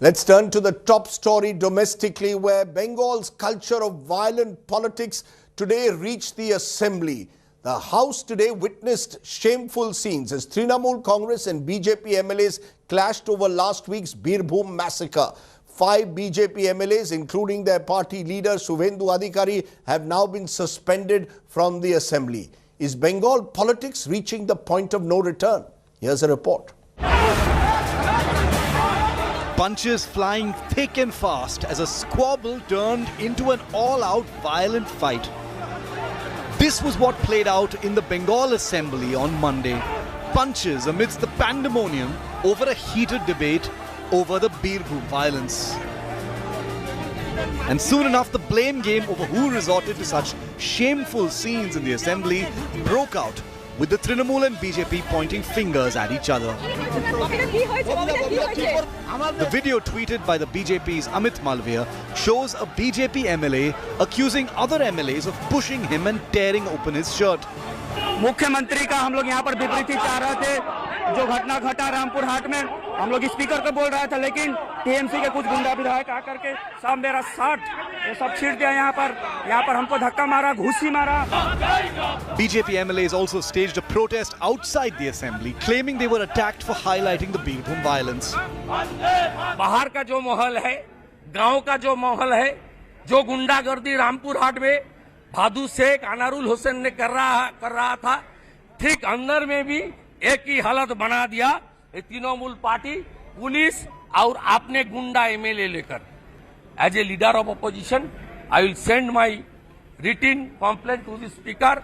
Let's turn to the top story domestically, where Bengal's culture of violent politics today reached the assembly. The House today witnessed shameful scenes as Trinamool Congress and BJP MLAs clashed over last week's Birbhum massacre. 5 BJP MLAs, including their party leader Subhendu Adhikari, have now been suspended from the assembly. Is Bengal politics reaching the point of no return? Here's a report. Punches flying thick and fast as a squabble turned into an all-out violent fight. This was what played out in the Bengal Assembly on Monday. Punches amidst the pandemonium over a heated debate over the Birbhum violence. And soon enough, the blame game over who resorted to such shameful scenes in the Assembly broke out, with the Trinamool and BJP pointing fingers at each other. The video tweeted by the BJP's Amit Malviya shows a BJP MLA accusing other MLAs of pushing him and tearing open his shirt. मुख्यमंत्री का हम लोग यहाँ पर विपरीत चाह रहे थे, जो घटना घटा रामपुर हाट में हम लोग स्पीकर को बोल रहा था, लेकिन टीएमसी के कुछ गुंडा विधायक आकर के सब मेरा शर्ट ये सब छीट दिया यहाँ पर हमको धक्का मारा, घूसी मारा. BJP MLAs also staged a protest outside the assembly, claiming they were attacked for highlighting the Birbhum violence. बाहर का जो माहौल है, गांव का जो माहौल है, जो गुंडागर्दी रामपुर हाट में भादु शेख अनारुल हुसैन ने कर रहा था, ठीक अंदर में भी एक ही हालत बना दिया. तृणमूल पार्टी, पुलिस और आपने गुंडा एमएलए लेकर. As a leader of opposition I will send my written complaint to the speaker.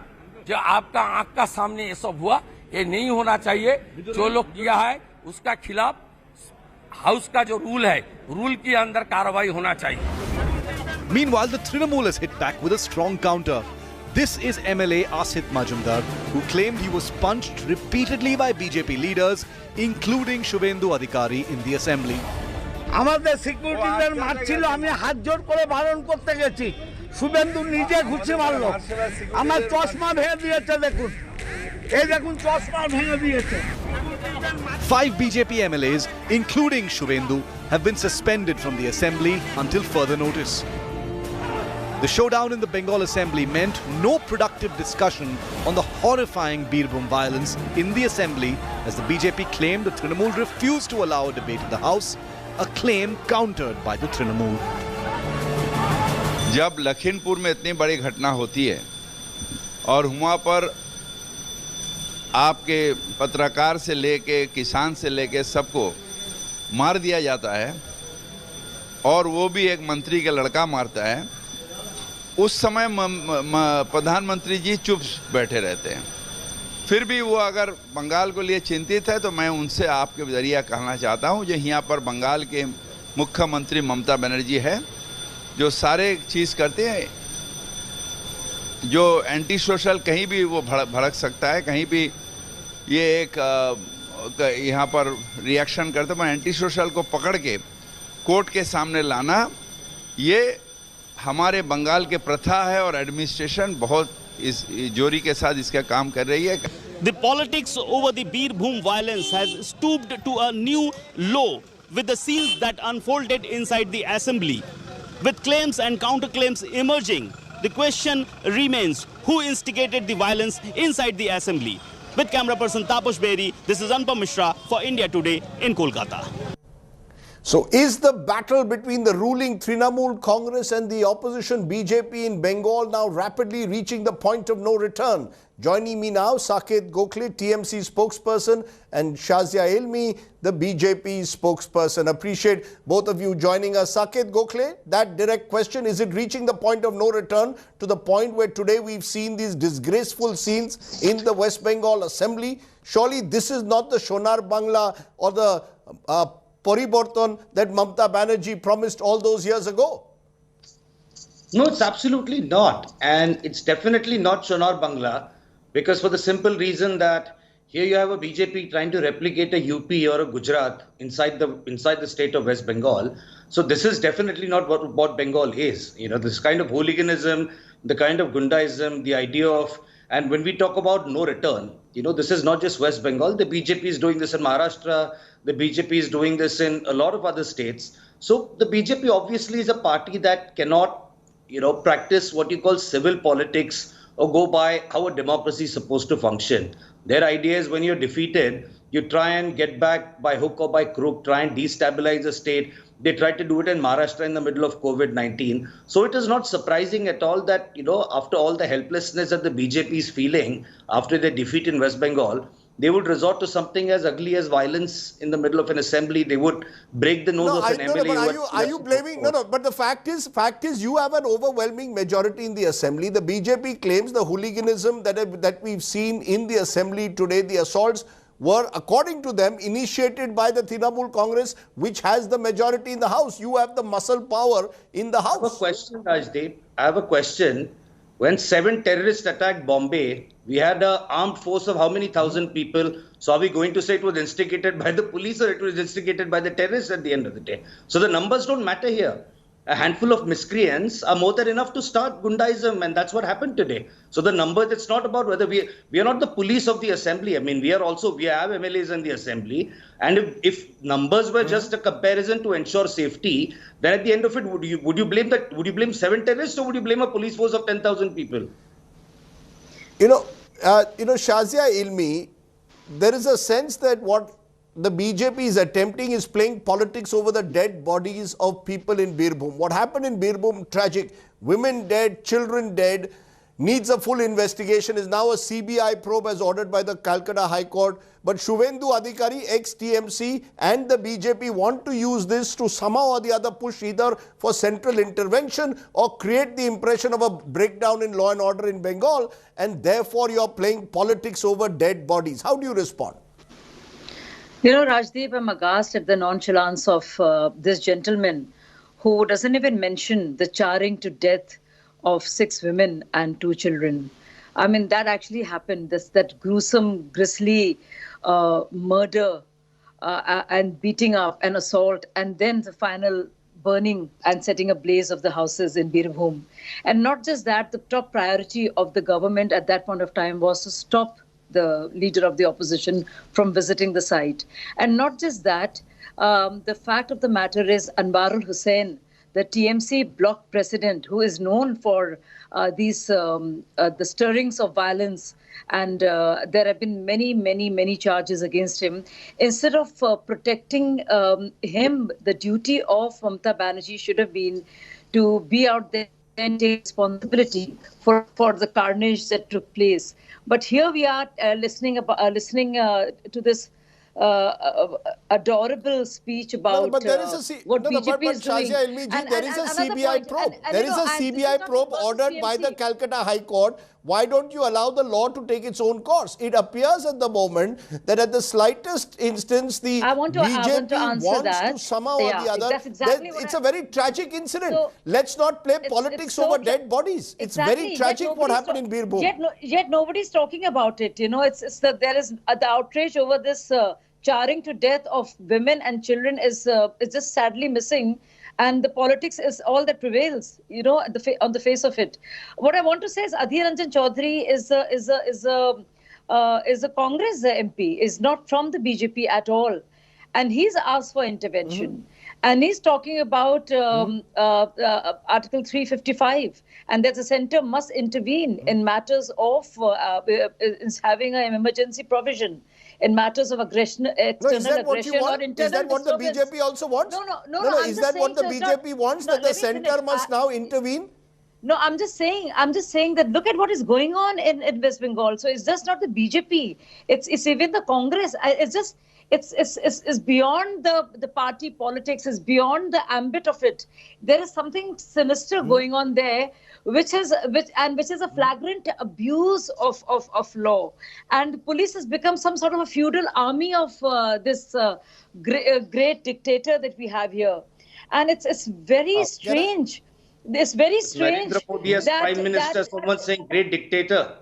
जो आपका आंख का सामने ये सब हुआ, ये नहीं होना चाहिए. जो लोग किया है उसका खिलाफ हाउस का जो रूल है, रूल के अंदर कार्रवाई होना चाहिए. Meanwhile, the Trinamool has hit back with a strong counter. This is MLA Asit Majumdar, who claimed he was punched repeatedly by BJP leaders, including Subhendu Adhikari in the assembly. আমাদের সিকিউরিটিদের মারছিল, আমি হাত জোর করে বারণ করতে গেছি, শুভেন্দু নিজে ঘুষি মারলো, আমার চশমা ভেঙে দিয়েছে. দেখুন, এই দেখুন চশমা ভেঙে দিয়েছে. 5 BJP MLAs, including Subhendu, have been suspended from the assembly until further notice. The showdown in the Bengal Assembly meant no productive discussion on the horrifying Birbhum violence in the Assembly, as the BJP claimed the Trinamool refused to allow a debate in the House, a claim countered by the Trinamool. जब लखीमपुर में इतनी बड़ी घटना होती है और वहाँ पर आपके पत्रकार से लेके किसान से लेके सबको मार दिया जाता है, और वो भी एक मंत्री का लड़का मारता है, उस समय प्रधानमंत्री जी चुप बैठे रहते हैं. फिर भी वो अगर बंगाल को लिए चिंतित है, तो मैं उनसे आपके जरिए कहना चाहता हूँ, जो यहाँ पर बंगाल के मुख्यमंत्री ममता बनर्जी है, जो सारे चीज़ करते हैं, जो एंटी सोशल कहीं भी वो भड़क सकता है, कहीं भी ये एक यहाँ पर रिएक्शन करते, मैं एंटी सोशल को पकड़ के कोर्ट के सामने लाना, ये हमारे बंगाल के प्रथा है, और एडमिनिस्ट्रेशन बहुत इस जोरी के साथ इसका काम कर रही है. The politics over the Birbhum violence has stooped to a new low with the scenes that unfolded inside the assembly. With claims and counterclaims emerging, the question remains, who instigated the violence inside the assembly? With camera person Taposh Beri, this is Anupam Mishra for India Today in Kolkata. So is the battle between the ruling Trinamool Congress and the opposition BJP in Bengal now rapidly reaching the point of no return? Joining me now, Saket, Gokhale, TMC spokesperson, and Shaziailmi, the BJP spokesperson. Appreciate both of you joining us. Saket, Gokhale, that direct question, is it reaching the point of no return, to the point where today we've seen these disgraceful scenes in the West Bengal Assembly? Surely this is not the Sonar Bangla or the Pariborton that Mamata Banerjee promised all those years ago. No, it's absolutely not. And it's definitely not Sonar Bangla, because for the simple reason that here you have a BJP trying to replicate a UP or a Gujarat inside the state of West Bengal. So this is definitely not what Bengal is. You know, this kind of hooliganism, the kind of Gundaism, the idea of, and when we talk about no return, this is not just West Bengal. The BJP is doing this in Maharashtra. The BJP is doing this in a lot of other states. So the BJP obviously is a party that cannot, practice what you call civil politics or go by how a democracy is supposed to function. Their idea is when you're defeated, you try and get back by hook or by crook, try and destabilize the state. They tried to do it in Maharashtra in the middle of COVID-19. So it is not surprising at all that, after all the helplessness that the BJP is feeling after their defeat in West Bengal, they would resort to something as ugly as violence in the middle of an assembly. They would break the nose of an MLA. But are you blaming? No. But the fact is, you have an overwhelming majority in the assembly. The BJP claims the hooliganism that we've seen in the assembly today, the assaults, were, according to them, initiated by the Trinamool Congress, which has the majority in the House. You have the muscle power in the House. I have a question, Rajdeep. I have a question. When 7 terrorists attacked Bombay, we had an armed force of how many thousand people? So are we going to say it was instigated by the police or it was instigated by the terrorists at the end of the day? So the numbers don't matter here. A handful of miscreants are more than enough to start Gundaism, and that's what happened today. So the numbers, it's not about whether we are not the police of the assembly. I mean, we have MLAs in the assembly, and if numbers were just a comparison to ensure safety, then at the end of it, would you blame 7 terrorists or would you blame a police force of 10,000 people? Shaziailmi, there is a sense that what the BJP is attempting is playing politics over the dead bodies of people in Birbhum. What happened in Birbhum, tragic. Women dead, children dead, needs a full investigation, is now a CBI probe as ordered by the Calcutta High Court. But Shuvendu Adhikari, ex-TMC, and the BJP want to use this to somehow or the other push either for central intervention or create the impression of a breakdown in law and order in Bengal, and therefore you're playing politics over dead bodies. How do you respond? Rajdeep, I'm aghast at the nonchalance of this gentleman who doesn't even mention the charring to death of 6 women and 2 children. I mean, that actually happened, that gruesome, grisly murder and beating up and assault, and then the final burning and setting ablaze of the houses in Birbhum. And not just that, the top priority of the government at that point of time was to stop the leader of the opposition from visiting the site. And not just that, the fact of the matter is Anwarul Hussain, the TMC bloc president, who is known for the stirrings of violence, and there have been many charges against him. Instead of protecting him, the duty of Mamata Banerjee should have been to be out there and take responsibility for the carnage that took place. But here we are listening to this adorable speech about what BJP is doing. There is a CBI probe. There is a CBI probe ordered by the Calcutta High Court. Why don't you allow the law to take its own course? It appears at the moment that at the slightest instance, the BJP wants to somehow or the other. It's a very tragic incident. So, let's not play politics over dead bodies. It's very tragic what happened in Birbhum. Yet nobody's talking about it. There is the outrage over this charring to death of women and children is just sadly missing. And the politics is all that prevails, on the face of it. What I want to say is Adhir Ranjan Chaudhary is a Congress MP, is not from the BJP at all. And he's asked for intervention. And he's talking about Article 355, and that the centre must intervene in matters of having an emergency provision, in matters of aggression, external aggression or internal disturbance. Is that what the BJP also wants? No. Is that what the BJP wants, that the centre must now intervene? No, I'm just saying that look at what is going on in West Bengal. So it's just not the BJP. It's even the Congress. It's beyond the party politics. It's beyond the ambit of it. There is something sinister going on there, which is a flagrant abuse of law. And the police has become some sort of a feudal army of this great dictator that we have here. And it's very strange. It's very strange. Narendra Modi as Prime Minister, someone saying great dictator.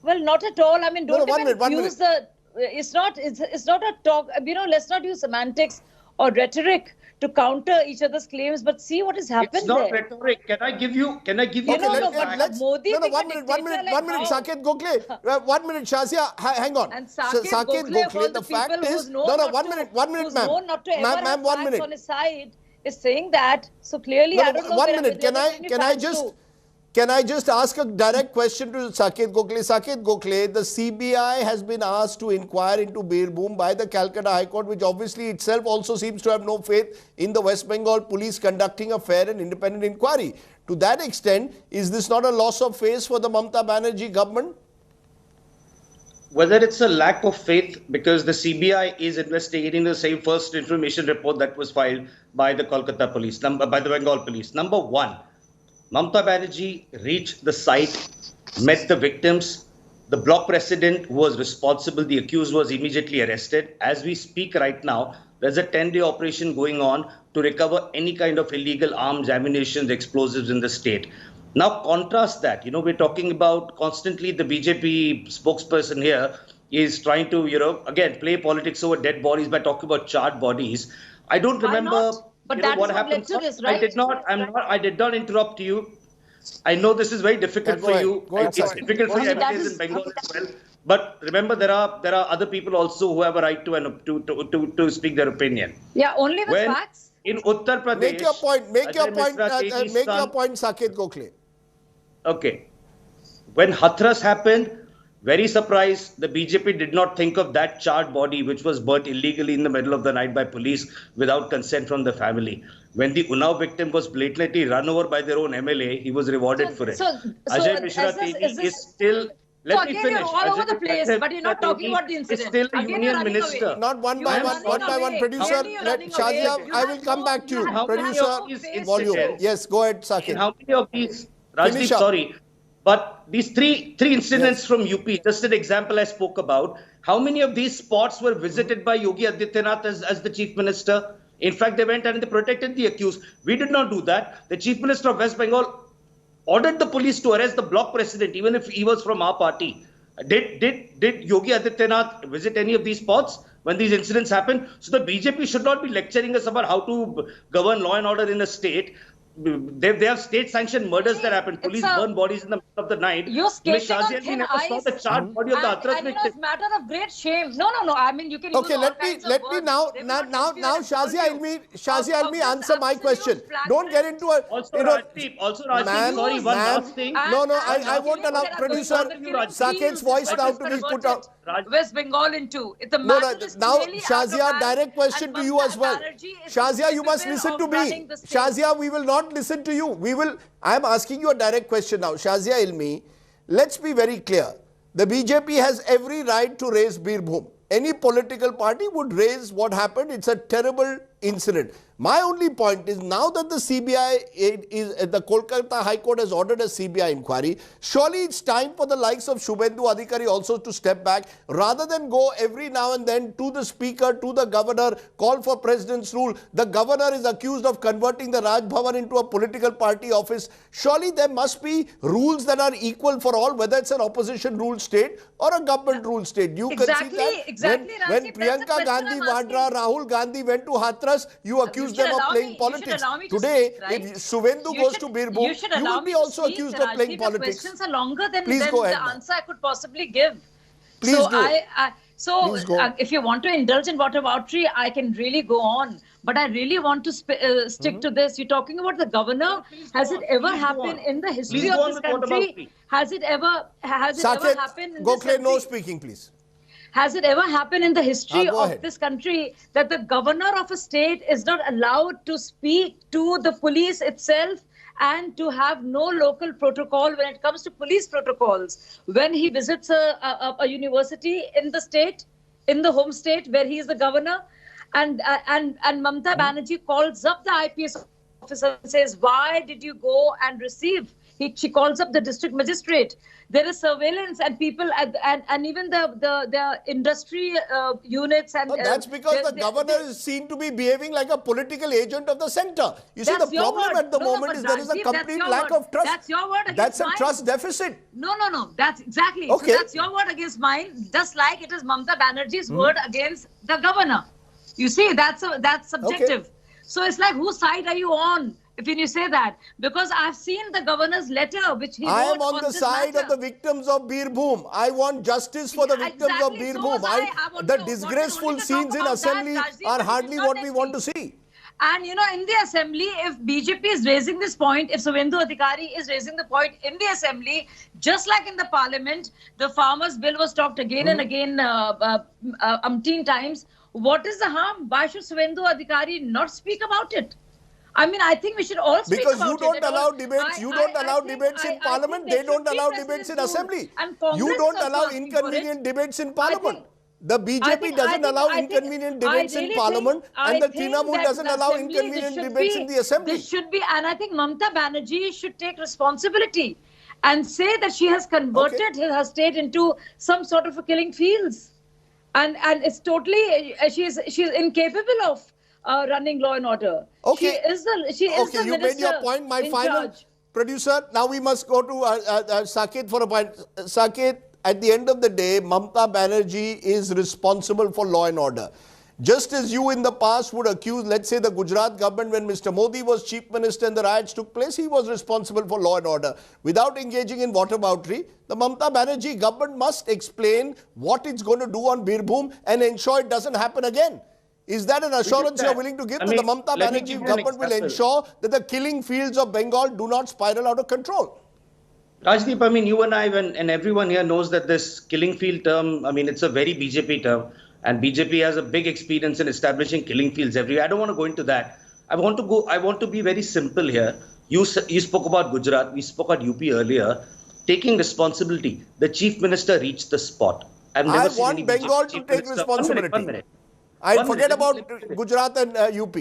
Well, not at all. I mean, use the... It's not a talk, let's not use semantics or rhetoric to counter each other's claims. But see what has happened It's not there. rhetoric. Can I give you Okay, facts? Modi being a 1 minute, dictator 1 minute, like Saket Gokhale, 1 minute, Shazia, hang on. And Saket Gokhale, the fact is, no, 1 minute, who's ma'am. known not to ever have Ma'am, 1 facts minute. on his side, is saying that. So clearly, No, I don't know. 1 where- minute. where Can there's I any can I facts just to. can I just ask a direct question to Saket Gokhale? Saket Gokhale, the CBI has been asked to inquire into Birbhum by the Calcutta High Court, which obviously itself also seems to have no faith in the West Bengal police conducting a fair and independent inquiry. To that extent, is this not a loss of faith for the Mamata Banerjee government? Whether it's a lack of faith because the CBI is investigating the same first information report that was filed by the Kolkata police, by the Bengal police. Number one, Mamata Banerjee reached the site, met the victims. The block president who was responsible, the accused, was immediately arrested. As we speak right now, there's a 10-day operation going on to recover any kind of illegal arms, ammunition, explosives in the state. Now contrast that, we're talking about constantly the BJP spokesperson here is trying to, again, play politics over dead bodies by talking about charred bodies. I don't Why remember not? But that what is what happened. led to this, right? I did not interrupt you. I know this is very difficult Go for ahead. you. Go ahead, It's Saket. difficult for Well, MLAs in Bengal as well. But remember, there are other people also who have a right to speak their opinion. Yeah, only with facts. In Uttar Pradesh, Make your point. Make your Ajay point. Mishra, Teji's Make your son- point, Saket Gokhale. Okay. When Hathras happened, very surprised, the BJP did not think of that charred body which was burnt illegally in the middle of the night by police without consent from the family. When the Unnao victim was blatantly run over by their own MLA, he was rewarded for it. Ajay Mishra Teji is still... Let me again, finish. you're all over the place, but you're not talking about the Is incident. still a Again, you're union running minister. away. Not one You by are one, running one by one. away. Producer, Clearly you're let running Shazia, away. I will come back to you. How many Producer, of these volume. incidents- Yes, go ahead, In Saket. how many of these, Rajdeep, Finish up. sorry, but these three incidents from UP, just an example I spoke about, how many of these spots were visited by Yogi Adityanath as the chief minister? In fact, they went and they protected the accused. We did not do that. The chief minister of West Bengal ordered the police to arrest the block president, even if he was from our party. Did Yogi Adityanath visit any of these spots when these incidents happened? So the BJP should not be lecturing us about how to govern law and order in a state. They have state-sanctioned murders that happen. Police burn bodies in the middle of the night. You're skating on Shaziailmi thin never saw ice. the charred body of the Hathras And victim. it's matter of great shame. No. I mean, you can Okay, use all let me kinds of words. now They will not help you and Shaziailmi of answer my this question. absolute Don't get into a Also, you know, Rajdeep, ma'am, sorry, one ma'am. last thing. No, I And won't allow there are producer going on Saket's voice now to be put out. West Bengal into. If the No, matter is now clearly out of Shazia, hand, direct question and to you Mamata as well. Banerjee is Shazia, you must capable listen of to me. running the state. Shazia, we will not listen to you. I am asking you a direct question now. Shaziailmi, let's be very clear. The BJP has every right to raise Birbhum. Any political party would raise what happened. It's a terrible incident. My only point is now that the the Kolkata High Court has ordered a CBI inquiry, surely it's time for the likes of Shubhendu Adhikari also to step back rather than go every now and then to the speaker, to the governor, call for president's rule. The governor is accused of converting the Raj Bhavan into a political party office. Surely there must be rules that are equal for all, whether it's an opposition rule state or a government rule state. You can see that Exactly, when Rajdeep, that's the Priyanka question Gandhi I'm asking. Vadra, Rahul Gandhi went to Hathras, you accused them of playing politics. Today, if Suvendu goes to Birbhum, you will be also accused of playing politics. Questions are longer than Please go ahead, the ma'am. answer I could possibly give. Please so do. Please go. If you want to indulge in whataboutery, I can really go on. But I really want to stick to this. You're talking about the governor. Has it ever happened in the history of this country? Has it ever happened in this Gokhale, no country? speaking, please. Has it ever happened in the history Go of ahead. this country that the governor of a state is not allowed to speak to the police itself and to have no local protocol when it comes to police protocols? When he visits a university in the state, in the home state where he is the governor, and Mamata Banerjee calls up the IPS officer and says, why did you go and receive? She calls up the district magistrate. There is surveillance and people and even the industry units and That's because the governor is seen to be behaving like a political agent of the centre. You see, the That's your problem word. at the No, moment but is there is a Rajdeep, that's complete your lack word. of trust. That's your word against That's a mine. trust deficit. No. That's exactly. Okay. So that's your word against mine, just like it is Mamata Banerjee's word against the governor. You see, that's subjective. Okay. So it's like, whose side are you on? If you say that, because I've seen the governor's letter, which he wrote I am on the this side matter. of the victims of Birbhum. I want justice for the victims of Exactly, so Birbhum. was I want The to- disgraceful wanted to scenes talk in about assembly that, Rajdeep, are but hardly it's what not we next want to week. see. And in the assembly, if BJP is raising this point, if Suvendu Adhikari is raising the point in the assembly, just like in the parliament, the farmers' bill was talked again and again, umpteen times. What is the harm? Why should Suvendu Adhikari not speak about it? I mean, I think we should all speak Because about you it. don't allow debates. You don't allow debates in parliament. They don't allow debates in assembly. You don't allow inconvenient debates in parliament. The BJP doesn't allow inconvenient debates in parliament, and the Trinamool doesn't allow inconvenient debates in the assembly. This should be, and I think Mamata Banerjee should take responsibility and say that she has converted her state into some sort of a killing fields, and it's totally she's incapable of running law and order. Okay. She is the You made your point. My final producer. Now we must go to Saket for a point. Saket. At the end of the day, Mamata Banerjee is responsible for law and order. Just as you in the past would accuse, let's say, the Gujarat government when Mr. Modi was chief minister and the riots took place, he was responsible for law and order. Without engaging in whataboutery, the Mamata Banerjee government must explain what it's going to do on Birbhum and ensure it doesn't happen again. Is that an assurance you're willing to give that the Mamata Banerjee government will ensure that the killing fields of Bengal do not spiral out of control? Rajdeep, I mean, you and I and everyone here knows that this killing field term, I mean, it's a very BJP term, and BJP has a big experience in establishing killing fields everywhere. I don't want to go into that. I want to be very simple here. You spoke about Gujarat, we spoke about UP earlier. Taking responsibility, the chief minister reached the spot. I want Bengal to take responsibility. One minute. I forget about Gujarat and UP.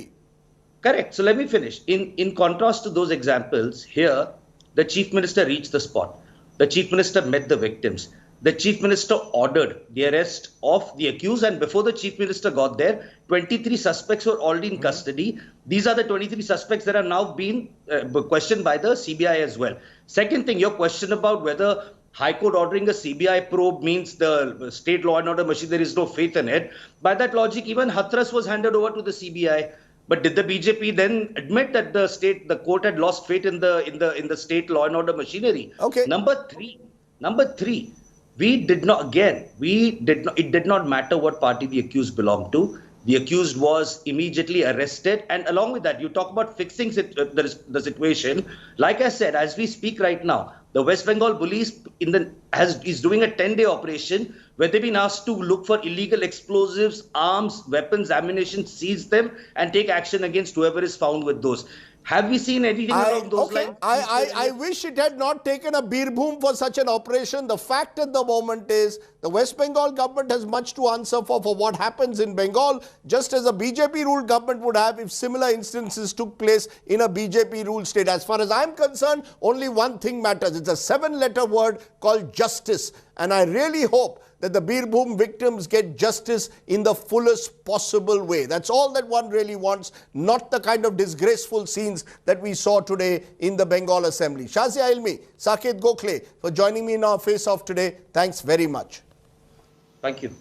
Correct. So let me finish. In contrast to those examples, here, the chief minister reached the spot. The chief minister met the victims. The chief minister ordered the arrest of the accused, and before the chief minister got there, 23 suspects were already in custody. These are the 23 suspects that are now being questioned by the CBI as well. Second thing, your question about whether High Court ordering a CBI probe means the state law and order machine, there is no faith in it. By that logic, even Hathras was handed over to the CBI. But did the BJP then admit that the court had lost faith in the state law and order machinery? Okay. Number three, it did not matter what party the accused belonged to. The accused was immediately arrested, and along with that, you talk about fixing the situation. Like I said, as we speak right now, the West Bengal police is doing a 10-day operation where they've been asked to look for illegal explosives, arms, weapons, ammunition, seize them, and take action against whoever is found with those. Have we seen anything along those lines? I wish it had not taken a Birbhum for such an operation. The fact at the moment is the West Bengal government has much to answer for what happens in Bengal, just as a BJP-ruled government would have if similar instances took place in a BJP-ruled state. As far as I'm concerned, only one thing matters. It's a 7-letter word called justice. And I really hope that the Birbhum victims get justice in the fullest possible way. That's all that one really wants, not the kind of disgraceful scenes that we saw today in the Bengal Assembly. Shaziailmi, Saket, Gokhale for joining me in our Face Off today. Thanks very much. Thank you.